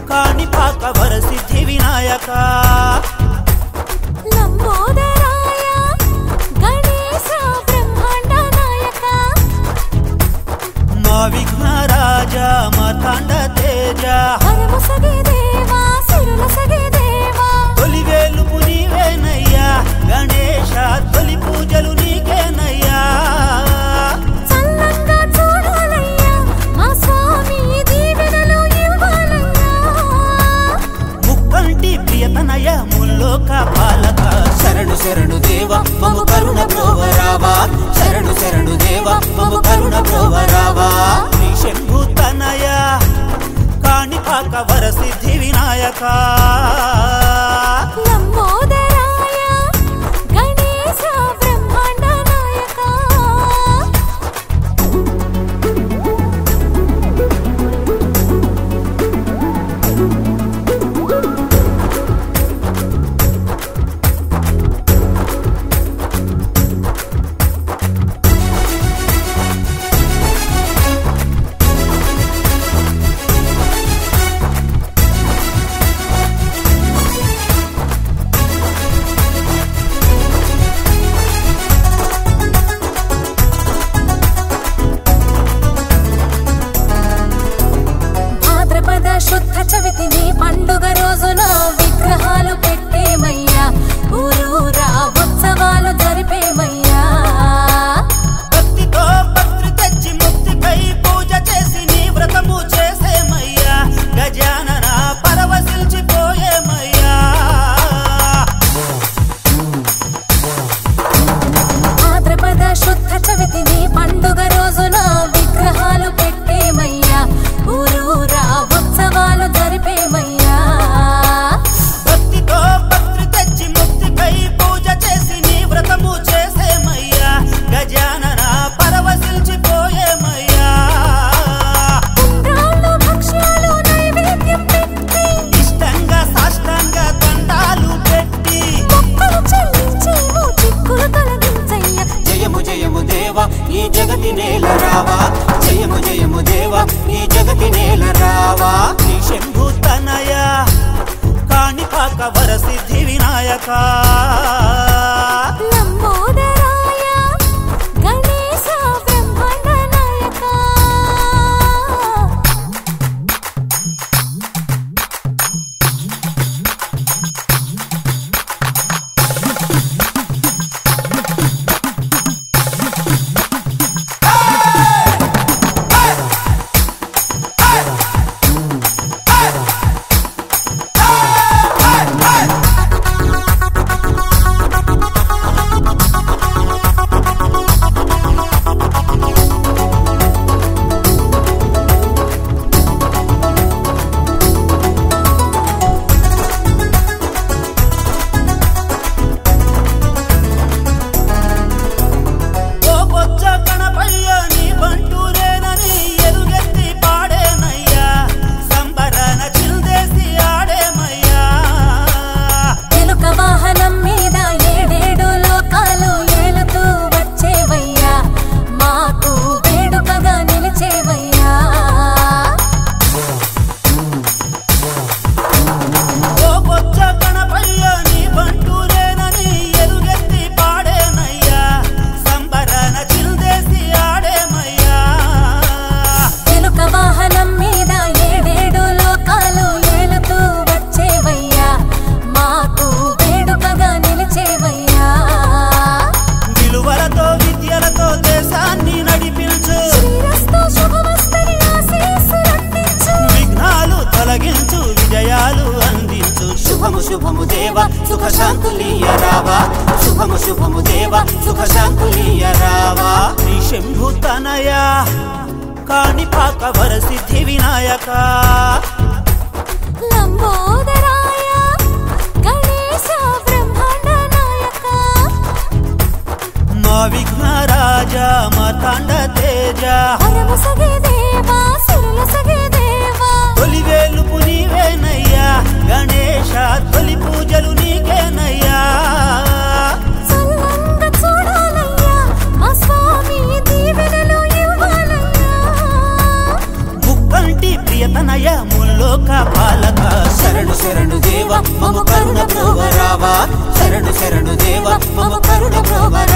काणिपाक वरसिद्धि विनायक लंबोदराय गणेश ब्रह्मांड नायक मा विघ्न राजा मातांड तेज हरमुसगे देवा सिरुलसगे देवा तोली वेलुपु नीवेनయ్యా गणेश तोली पूजलु नीकेनయ్యా చల్లంగా చూడాలయ్యా మా స్వామి దీవెనలు ఇవ్వాలయ్యా ముక్కంటి ప్రియతనయ ముల్లోక పాలక శరణు శరణు దేవ మమ కరుణ ప్రోవరావా శరణు శరణు దేవ మమ కరుణ ప్రోవరావా శ్రీ శంభుతనయ కాణిపాక వరసిద్ధి వినాయక लंबोदराय गणेश ब्रह्मांड नायक శుద్ధ చవితిని పండుగ రోజున విగ్రహాలు పెట్టేమయ్యా ఊరూరా ఉత్సవాలు జరిపేమయ్యా భక్తితో భక్తి తెచ్చి ముక్తికై పూజ చేసి నీ వ్రతము చేసేమయ్యా గజానన పరవశిల్చిపోయేమయ్యా భాద్రపద శుద్ధ చవితిని పండుగ రోజున విగ్రహాలు పెట్టేమయ్యా ఊరూరా ఉత్సవాలు జరిపేమయ్యా భక్తితో భక్తి తెచ్చి ముక్తికై పూజ చేసి నీ వ్రతము చేసేమయ్యా గజానన పరవశిల్చిపోయేమయ్యా ఉండ్రాళ్ళు భక్ష్యాలు నైవేద్యం పెట్టి ఇష్టంగా సాష్టాంగ దండాలు పెట్టి మొక్కలు చెల్లించేమో చిక్కులు తొలగించయ్యా జయము జయము దేవ ఈ జగతి నేల రావా జయము జయము దేవ ఈ జగతి నేల రావా శ్రీ శంభుతనయ కాణిపాక వరసిద్ధి వినాయక लंबोदराय गणेश ब्रह्मांड नायक ఓ బొజ్జ గణపయ్య నీ బంటూరేనని ఎలుగెత్తి పాడేనయ్యా సంబరన చిల్దేసి ఆడేమయ్యా ఎలుక వాహనం మీద ఏడేడు లోకాలు ఏలుతూ వచ్చేవయ్యా మాకు వేడుకగా నిలిచేవయ్యా ఓ బొజ్జ గణపయ్య నీ బంటూరేనని ఎలుగెత్తి పాడేనయ్యా సంబరన చిల్దేసి ఆడేమయ్యా ఎలుక వాహనం మీద ఏడేడు లోకాలు ఏలుతూ వచ్చేవయ్యా మాకు వేడుకగా నిలిచేవయ్యా విలువలతో విద్యలతో దేశాన్ని నడిపించు శ్రీరస్తు శుభమస్తని ఆశీస్సులందించు విఘ్నాలు తొలగించు విజయాలు అందించు శుభము శుభము దేవ సుఖ శాంతులీయ రావా శుభము శుభము దేవ సుఖ శాంతులీయ రావా శ్రీ శంభు శంభుతనయ కాణిపాక వరసిద్ధి వినాయక లంబోదరాయ గణేశ బ్రహ్మాండ నాయక మా విఘ్నరాజ మార్తాండ తేజ వరము సగే దేవా సిరుల సగే దేవా తొలివేలుపు నీవేనయ్యా గణేశ తొలి పూజలు నీకేనయ్యా చల్లంగా చూడాలయ్యా మా స్వామి దీవెనలు ఇవ్వాలయ్యా ముక్కంటి ప్రియతనయ ముల్లోక పాలక శరణు శరణు దేవ మమ కరుణ ప్రోవరావా శరణు శరణు దేవ మమ కరుణ ప్రోవరావా